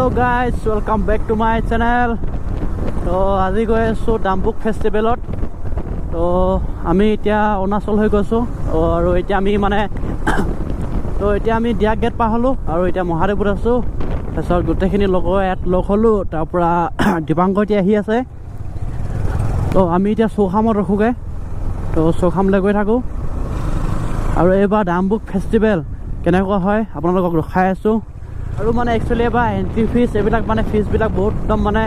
Hello guys, welcome back to my channel. So আজি গৈ আছো ডাম্বুক ফেষ্টিভেলত। তো আমি এতিয়া অৰুণাচল হৈ গৈছো আৰু এতিয়া আমি মানে তো এতিয়া আমি ডিয়া গেট পাৰ হলো আৰু এতিয়া মহাদেৱপুৰত আছো। তাৰপিছত গোটেইখিনি লগৰ ইয়াত লগ হলো। তাৰ পৰা দীপাংকৰ এতিয়া আহি আছে। তো আমি এতিয়া চৌখামত ৰখোগে। তো চৌখামলৈ গৈ থাকো আৰু এইবাৰ ডাম্বুক ফেষ্টিভেল কেনেকুৱা হয় আপোনালোকক ৰখাই আছো। আৰু মানে একচুৱেলি এবাৰ এণ্ট্ৰি ফিজ এইবিলাক মানে ফিজবিলাক বহুত একদম মানে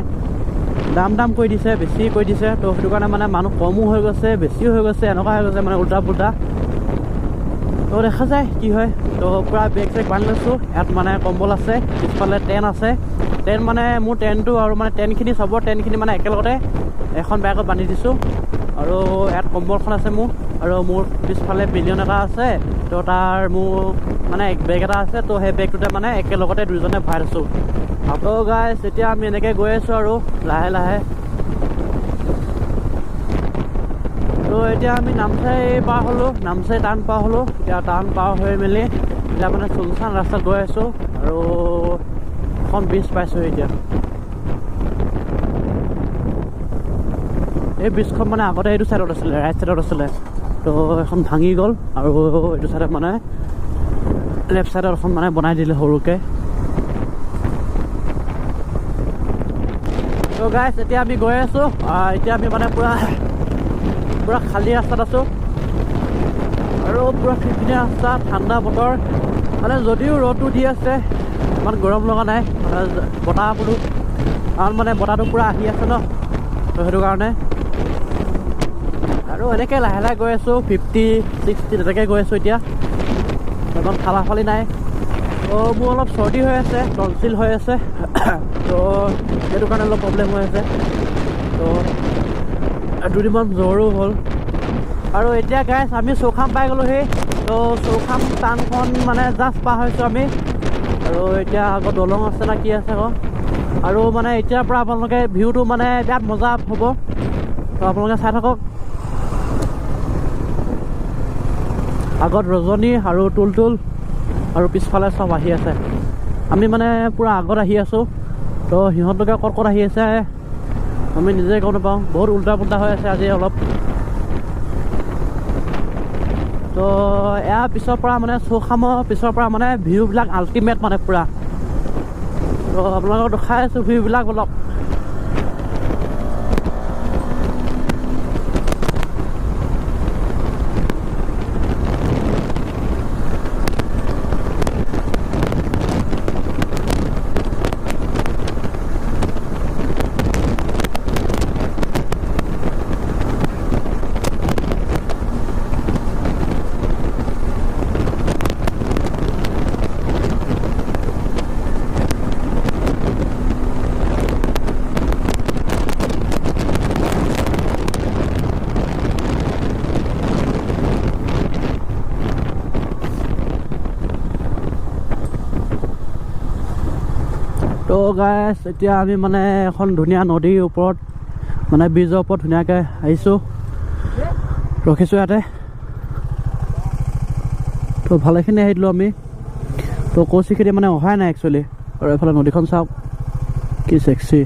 দাম কৰি দিছে, বেছি কৰি দিছে। তো সেইটো কাৰণে মানে মানুহ কমো হৈ গৈছে, বেছিও হৈ গৈছে, এনেকুৱা হৈ গৈছে মানে উল্টা পুল্টা। তো দেখা যায় কি হয়। তো পূৰা বেগ চেগ বান্ধি লৈছোঁ। ইয়াত মানে কম্বল আছে, পিছফালে টেণ্ট আছে। টেণ্ট মানে মোৰ টেণ্টটো আৰু মানে টেণ্টখিনি চবৰ টেণ্টখিনি মানে একেলগতে এখন বেগত বান্ধি দিছোঁ। আৰু ইয়াত কম্বলখন আছে মোৰ, আৰু মোৰ পিছফালে বিলিয়ন এটা আছে। তো তাৰ মোৰ মানে বেগ এটা আছে। তো সেই বেগটোতে মানে একেলগতে দুইজনে ভৰাই আছোঁ। তো গাইছ এতিয়া আমি এনেকৈ গৈ আছোঁ আৰু লাহে লাহে। তো এতিয়া আমি নামচাই পাৰ হ'লোঁ, নামচাই টাউন পাৰ হ'লোঁ। এতিয়া টাউন পাৰ হৈ মেলি এতিয়া মানে চুনচান ৰাস্তাত গৈ আছোঁ আৰু এখন ব্ৰিজ পাইছোঁ এতিয়া। এই ব্ৰিজখন মানে আগতে এইটো ছাইডত আছিলে, ৰাইট ছাইডত আছিলে। তো এখন ভাঙি গ'ল আৰু এইটো ছাইডত মানে লেফ্ট ছাইডত এখন মানে বনাই দিলে সৰুকৈ। তো গাইছ এতিয়া আমি গৈ আছোঁ। এতিয়া আমি মানে পূৰা খালী ৰাস্তাত আছোঁ আৰু পূৰা ফিফিনীয়া ৰাস্তা, ঠাণ্ডা বতৰ। মানে যদিও ৰ'দটো দি আছে, ইমান গৰম লগা নাই, বতাহ বোলো কাৰণ মানে বতাহটো পূৰা আহি আছে ন। তো সেইটো কাৰণে আৰু এনেকৈ লাহে লাহে গৈ আছোঁ, 50-60 তেনেকৈ গৈ আছোঁ এতিয়া। ইমান ফালাফালি নাই। তো মোৰ অলপ চৰ্দি হৈ আছে, টনচিল হৈ আছে। তো সেইটো কাৰণে অলপ প্ৰব্লেম হৈ আছে। তো দুদিনমান জ্বৰো হ'ল। আৰু এতিয়া গাইছ আমি চৌখাম পাই গ'লোহি। তো চৌখাম টাউনখন মানে জাষ্ট পাৰ হৈছোঁ আমি। আৰু এতিয়া আকৌ দলং আছে না কি আছে আকৌ। আৰু মানে এতিয়াৰ পৰা আপোনালোকে ভিউটো মানে বিৰাট মজা হ'ব। তো আপোনালোকে চাই থাকক। আগত ৰজনী আৰু তুলতুল আৰু পিছফালে চব আহি আছে। আমি মানে পূৰা আগত আহি আছোঁ। তো সিহঁতলোকে ক'ত আহি আছে আমি নিজে গম নাপাওঁ। বহুত উল্টা পুল্টা হৈ আছে আজি অলপ। তো এয়া পিছৰ পৰা মানে চৌখামৰ পিছৰ পৰা মানে ভিউবিলাক আল্টিমেট মানে পূৰা। তো আপোনালোকক দেখাই আছোঁ ভিউবিলাক অলপ। তো গাইছ এতিয়া আমি মানে এখন ধুনীয়া নদীৰ ওপৰত মানে ব্ৰিজৰ ওপৰত ধুনীয়াকৈ আহিছোঁ, ৰখিছোঁ ইয়াতে। তো ভালেখিনি আহি দিলোঁ আমি। তো কৌশিকেদি মানে অহাই নাই একচুৱেলি। আৰু এইফালে নদীখন চাওক কি চেক্সি।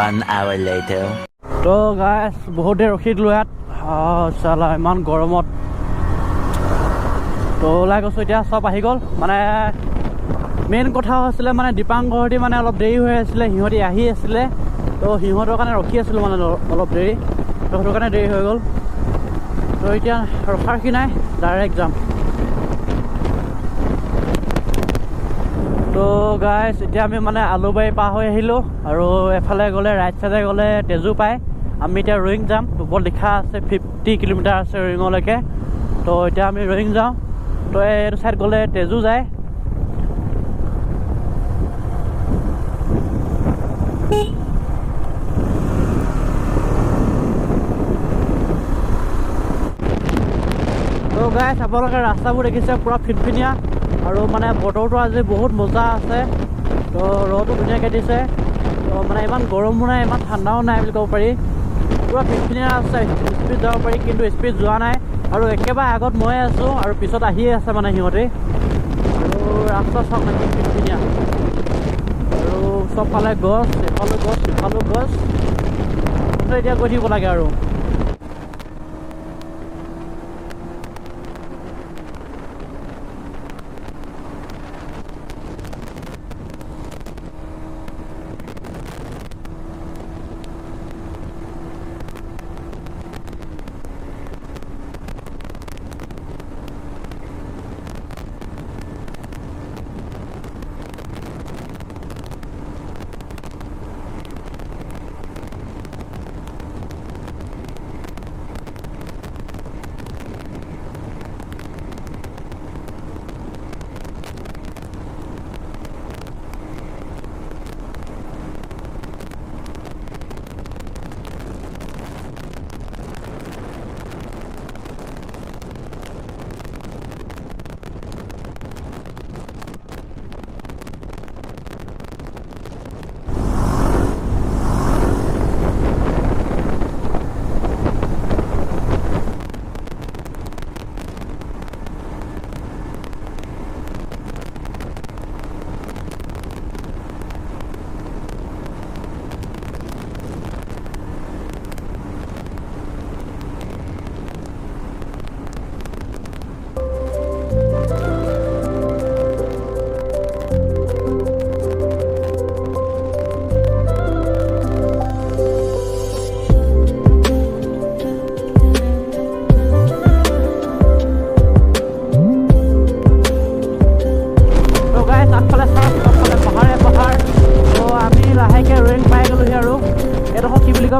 1 hour later. তো গাইছ বহুত দেৰি ৰখি দিলোঁ ইয়াত। চালা ইমান গৰমত। তো ওলাই গৈছোঁ এতিয়া, চব আহি গ'ল। মানে মেইন কথা হৈছিলে মানে দীপাংকৰহঁতি মানে অলপ দেৰি হৈ আছিলে, সিহঁতি আহি আছিলে। তো সিহঁতৰ কাৰণে ৰখি আছিলোঁ মানে অলপ দেৰি। তো সেইটো কাৰণে দেৰি হৈ গ'ল। তো এতিয়া ৰখাৰখি নাই, ডাইৰেক্ট যাম। তো গাইছ এতিয়া আমি মানে আলুবাৰী পাৰ হৈ আহিলোঁ। আৰু এফালে গ'লে ৰাইট চাইডে গ'লে তেজু পায়। আমি এতিয়া ৰয়িং যাম। ওপৰত লিখা আছে 50 কিলোমিটাৰ আছে ৰয়িঙলৈকে। তো এতিয়া আমি ৰয়িং যাওঁ। তো এইটো চাইড গ'লে তেজু যায়। তো গাইছ আপোনালোকে ৰাস্তাবোৰ দেখিছে পূৰা ফিনফিনীয়া। আৰু মানে বতৰটো আজি বহুত মজা আছে। তো ৰ'দো ধুনীয়াকৈ দিছে। তো মানে ইমান গৰমো নাই, ইমান ঠাণ্ডাও নাই বুলি ক'ব পাৰি। পূৰা ফিনফিনীয়া আছে, স্পীড যাব পাৰি, কিন্তু স্পীড যোৱা নাই। আৰু একেবাৰে আগত মই আছোঁ আৰু পিছত আহিয়ে আছে মানে সিহঁতে। আৰু ৰাস্তা চাওক না কি ধুনীয়া আৰু চবফালে গছ এফালেও গছ সিফালেও গছ এতিয়া গৈ থাকিব লাগে আৰু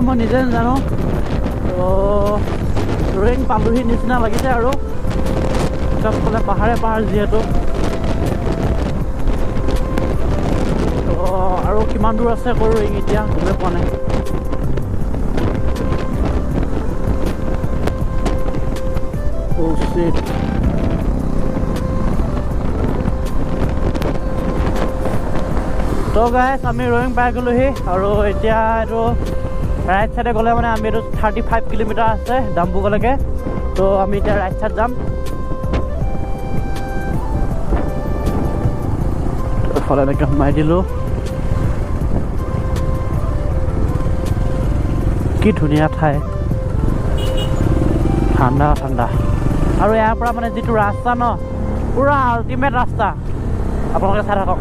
মই নিজে নাজানো তো ৰেইন পালোহি নিচিনা লাগিছে আৰু চবফালে পাহাৰে পাহাৰ যিহেতু তো আৰু কিমান দূৰ আছে কৰো ৰেইন এতিয়া গমে পোৱা নাই তো গাইছ আমি ৰয়িং পাই গ'লোহি আৰু এতিয়া এইটো ৰাইট সাইডে গ'লে মানে আমি এইটো 35 কিলোমিটাৰ আছে ডাম্বুকলৈকে তো আমি এতিয়া ৰাইট সাইড যাম ফললৈকে সোমাই দিলোঁ কি ধুনীয়া ঠাই ঠাণ্ডা ঠাণ্ডা আৰু ইয়াৰ পৰা মানে যিটো ৰাস্তা ন পুৰা আল্টিমেট ৰাস্তা আপোনালোকে চাই থাকক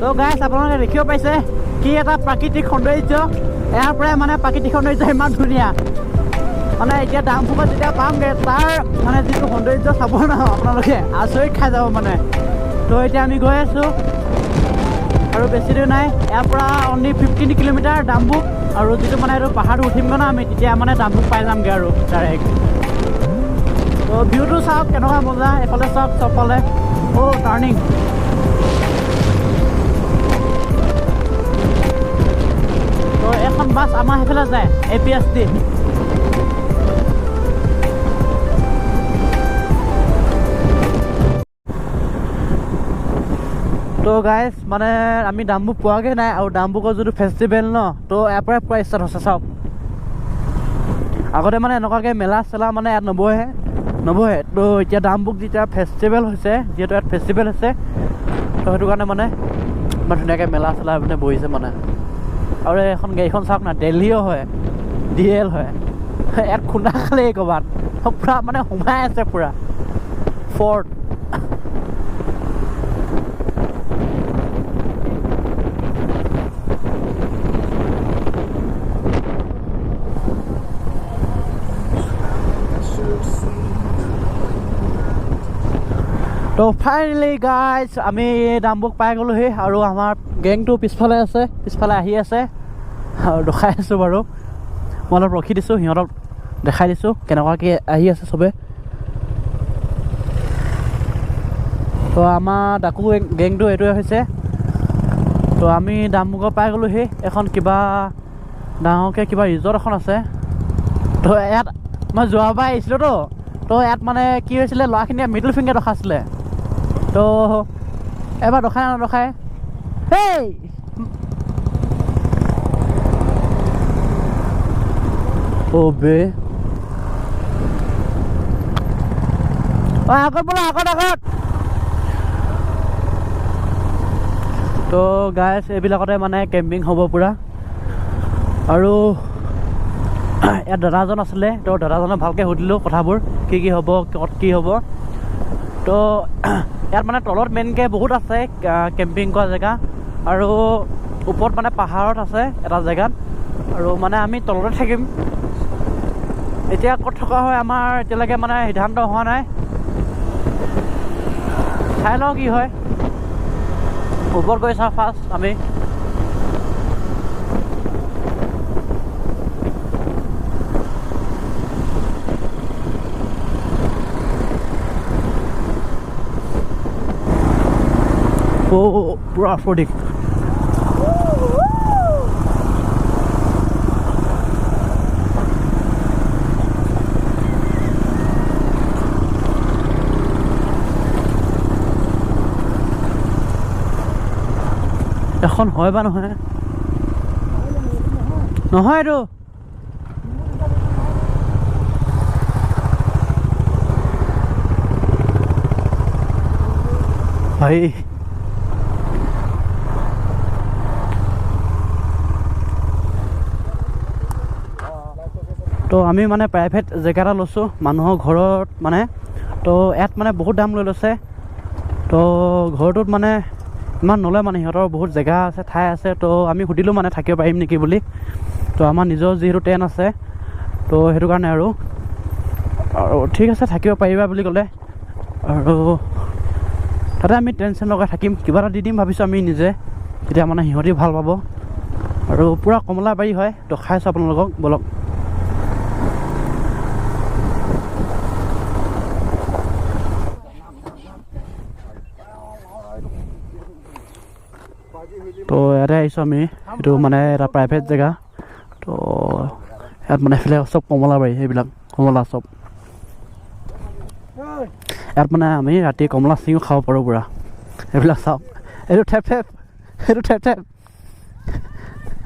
তো গাইছ আপোনালোকে দেখিব পাইছে কি এটা প্ৰাকৃতিক সৌন্দৰ্য ইয়াৰ পৰাই মানে প্ৰাকৃতিক সৌন্দৰ্য ইমান ধুনীয়া মানে এতিয়া ডাম্বুকত যেতিয়া পামগৈ তাৰ মানে যিটো সৌন্দৰ্য চাব ন আপোনালোকে আচৰিত খাই যাব মানে তো এতিয়া আমি গৈ আছোঁ আৰু বেছি দূৰ নাই ইয়াৰ পৰা অনলি 15 কিলোমিটাৰ ডাম্বুক আৰু যিটো মানে এইটো পাহাৰটো উঠিমগৈ ন আমি তেতিয়া মানে ডাম্বুক পাই যামগৈ আৰু ডাইৰেক্ট তো ভিউটো চাওক কেনেকুৱা মজা এফালে চাওক চবফালে টাৰ্ণিং তো এখন বাছ আমাৰ সেইফালে যায় APST তো গাইজ মানে আমি ডাম্বুক পোৱাগৈ নাই আৰু ডাম্বুকৰ যিটো ফেষ্টিভেল ন তো ইয়াৰ পৰাই পুৰা ষ্টাৰ্ট হৈছে চাওক আগতে মানে এনেকুৱাকৈ মেলা চেলা মানে ইয়াত নবহে তো এতিয়া ডাম্বুক যেতিয়া ফেষ্টিভেল হৈছে যিহেতু ইয়াত ফেষ্টিভেল হৈছে তো সেইটো কাৰণে মানে ইমান ধুনীয়াকৈ মেলা চেলা মানে বহিছে মানে আৰু এখন গাড়ীখন চাওক না দিল্লীও হয় DL হয় ইয়াত খুন্দা খালে ক'ৰবাত পূৰা মানে সোমাই আছে পূৰা ফৰ্ট তো ফাইনেলি গাইজ আমি ডাম্বুক পাই গ'লোহি আৰু আমাৰ গেংটো পিছফালে আছে পিছফালে আহি আছে আৰু দেখাই আছোঁ বাৰু মই অলপ ৰখি দিছোঁ সিহঁতক দেখাই দিছোঁ কেনেকুৱাকৈ আহি আছে চবে তো আমাৰ ডাকু গেংটো এইটোৱে হৈছে তো আমি ডাম্বুকৰ পাই গ'লোহি এখন কিবা ডাঙৰকৈ কিবা ৰিজৰ্ট এখন আছে তো ইয়াত মই যোৱাবাৰ আহিছিলোঁ তো ইয়াত মানে কি হৈছিলে ল'ৰাখিনিয়ে মিডল ফিংগাৰ দেখাইছিলে তো এবাৰ ৰখাই হেই অ' বে আগত বোলা আগত তো গাইছ এইবিলাকতে মানে কেম্পিং হ'ব পূৰা আৰু ইয়াত দাদাজন আছিলে তো দাদাজনক ভালকৈ সুধিলোঁ কথাবোৰ কি হ'ব ক'ত কি হ'ব তো ইয়াত মানে তলত মেইনকৈ বহুত আছে কেম্পিং কৰা জেগা আৰু ওপৰত মানে পাহাৰত আছে এটা জেগাত আৰু মানে আমি তলতে থাকিম এতিয়া ক'ত থকা হয় আমাৰ এতিয়ালৈকে মানে সিদ্ধান্ত হোৱা নাই চাই লওঁ কি হয় ওপৰত গৈ চাওঁ ফাৰ্ষ্ট আমি পুৰা অফৰোডিং এখন হয় বা নহয় এইটো ভাই তো আমি মানে প্ৰাইভেট জেগা এটা লৈছোঁ মানুহৰ ঘৰত মানে তো ইয়াত মানে বহুত দাম লৈ লৈছে তো ঘৰটোত মানে ইমান নলয় মানে সিহঁতৰ বহুত জেগা আছে ঠাই আছে তো আমি সুধিলোঁ মানে থাকিব পাৰিম নেকি বুলি তো আমাৰ নিজৰ যিহেতু টেণ্ট আছে তো সেইটো কাৰণে আৰু ঠিক আছে থাকিব পাৰিবা বুলি ক'লে আৰু তাতে আমি টেনশ্যন লগাই থাকিম কিবা এটা দি দিম ভাবিছোঁ আমি নিজে তেতিয়া মানে সিহঁতি ভাল পাব আৰু পূৰা কমলাবাৰী হয় তো খাইছোঁ আপোনালোকক বলক তো ইয়াতে আহিছোঁ আমি এইটো মানে এটা প্ৰাইভেট জেগা তো ইয়াত মানে এইফালে চব কমলাবাৰী সেইবিলাক কমলা চব ইয়াত মানে আমি ৰাতি কমলা ছিঙিও খাব পাৰোঁ পূৰা এইবিলাক চাওক এইটো ঠেপ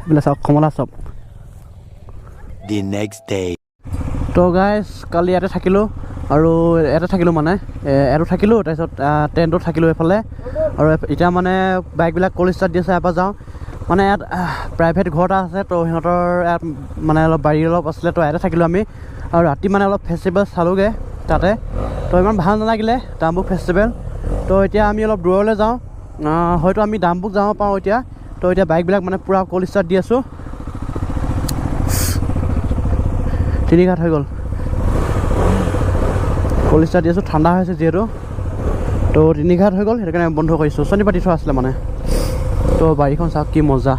এইবিলাক চাওক কমলা চব The next day. তো গাইজ কালি ইয়াতে থাকিলোঁ আৰু ইয়াতে থাকিলোঁ মানে ইয়াতো থাকিলোঁ তাৰপিছত টেণ্টত থাকিলোঁ এইফালে আৰু এতিয়া মানে বাইকবিলাক কল ষ্টাৰ্ট দি আছে ইয়াৰ পৰা যাওঁ মানে ইয়াত প্ৰাইভেট ঘৰ এটা আছে তো সিহঁতৰ ইয়াত মানে অলপ বাৰী অলপ আছিলে তো ইয়াতে থাকিলোঁ আমি আৰু ৰাতি মানে অলপ ফেষ্টিভেল চালোঁগৈ তাতে তো ইমান ভাল নালাগিলে ডাম্বুক ফেষ্টিভেল তো এতিয়া আমি অলপ দূৰলৈ যাওঁ হয়তো আমি ডাম্বুক যাব পাৰোঁ এতিয়া তো এতিয়া বাইকবিলাক মানে পূৰা কল ষ্টাৰ্ট দি আছোঁ 3 ঘাট হৈ গ'ল কল ষ্টাৰ্ট দি আছোঁ ঠাণ্ডা হৈছে যিহেতু তো 3 ঘাট হৈ গ'ল সেইটো কাৰণে বন্ধ কৰিছোঁ চনি পাতি থোৱা আছিলে মানে তো বাৰীখন চাওক কি মজা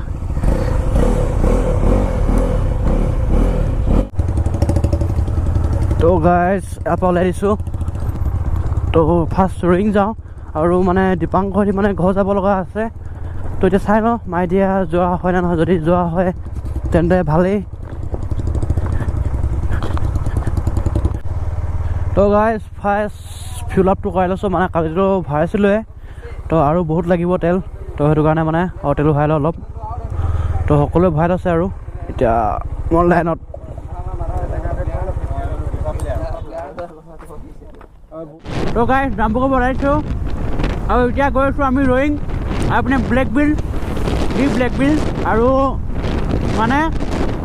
তো গাইজ ইয়াৰ পৰা ওলাই দিছোঁ তো ফাৰ্ষ্ট ৰয়িং যাওঁ আৰু মানে দীপাংকৰহঁতি মানে ঘৰ যাব লগা আছে তো এতিয়া চাই লওঁ মাই দিয়া যোৱা হয় নে নহয় যদি যোৱা হয় তেন্তে ভালেই তো গাইজ ফাৰ্ষ্ট ফিল আপটো কৰাই লৈছোঁ মানে কালিতো ভৰাইছিলোঁৱে তো আৰু বহুত লাগিব তেল তো সেইটো কাৰণে মানে আৰু তেলো ভৰাই লওঁ অলপ তো সকলোৱে ভৰাই লৈছে আৰু এতিয়া মই লাইনত তো গাইজ ডাম্বুকত বনাইছোঁ আৰু এতিয়া গৈ আছোঁ আমি ৰয়িং আপুনি ব্লেক বিল আৰু মানে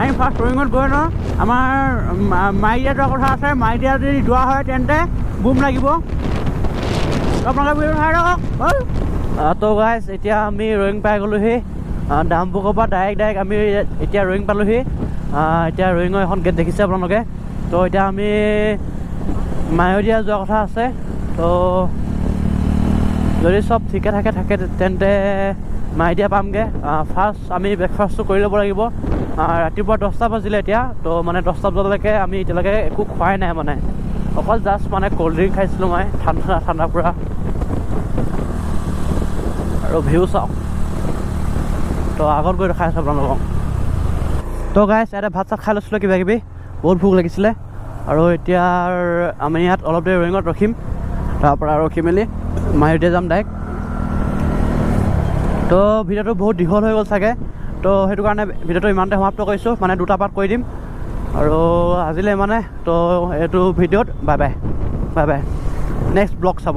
আমি ফাৰ্ষ্ট ৰয়িঙত গৈ লওঁ আমাৰ মাইডিয়া যোৱাৰ কথা আছে মাইডিয়া যদি যোৱা হয় তেন্তে বুম লাগিব আপোনালোকে ভিডিঅ' চাই থাকক তো গাইজ এতিয়া আমি ৰয়িং পাই গ'লোহি ডাম্বুকৰ পৰা ডাইৰেক্ট আমি এতিয়া ৰয়িং পালোহি এতিয়া ৰয়িঙৰ এখন গেট দেখিছে আপোনালোকে তো এতিয়া আমি মায়'দিয়া যোৱা কথা আছে তো যদি চব ঠিকে থাকে তেন্তে মায়'দিয়া পামগৈ ফাৰ্ষ্ট আমি ব্ৰেকফাষ্টটো কৰি ল'ব লাগিব ৰাতিপুৱা 10টা বাজিলে এতিয়া তো মানে 10টা বজালৈকে আমি এতিয়ালৈকে একো খোৱাই নাই মানে অকল জাষ্ট মানে ক'ল্ড ড্ৰিংক খাইছিলোঁ মই ঠাণ্ডা পূৰা আৰু ভিউ চাওক তো আগত গৈ দেখাই আছোঁ আপোনালোকক তো গাইজ ইয়াতে ভাত চাত খাই লৈছিলোঁ কিবা কিবি বহুত ভোক লাগিছিলে আৰু এতিয়া আমি ইয়াত অলপ দেৰি ৰয়িঙত ৰখিম তাৰপৰা ৰখি মেলি মায়'দিয়া যাম ডাইৰেক্ট তো ভিডিঅ'টো বহুত দীঘল হৈ গ'ল চাগে, তো সেইটো কাৰণে ভিডিঅ'টো ইমানতে সমাপ্ত কৰিছোঁ, মানে 2টা পাৰ্ট কৰি দিম আৰু আজিলৈ মানে। তো এইটো ভিডিঅ'ত বাই বাই, নেক্সট ব্লগ চাব।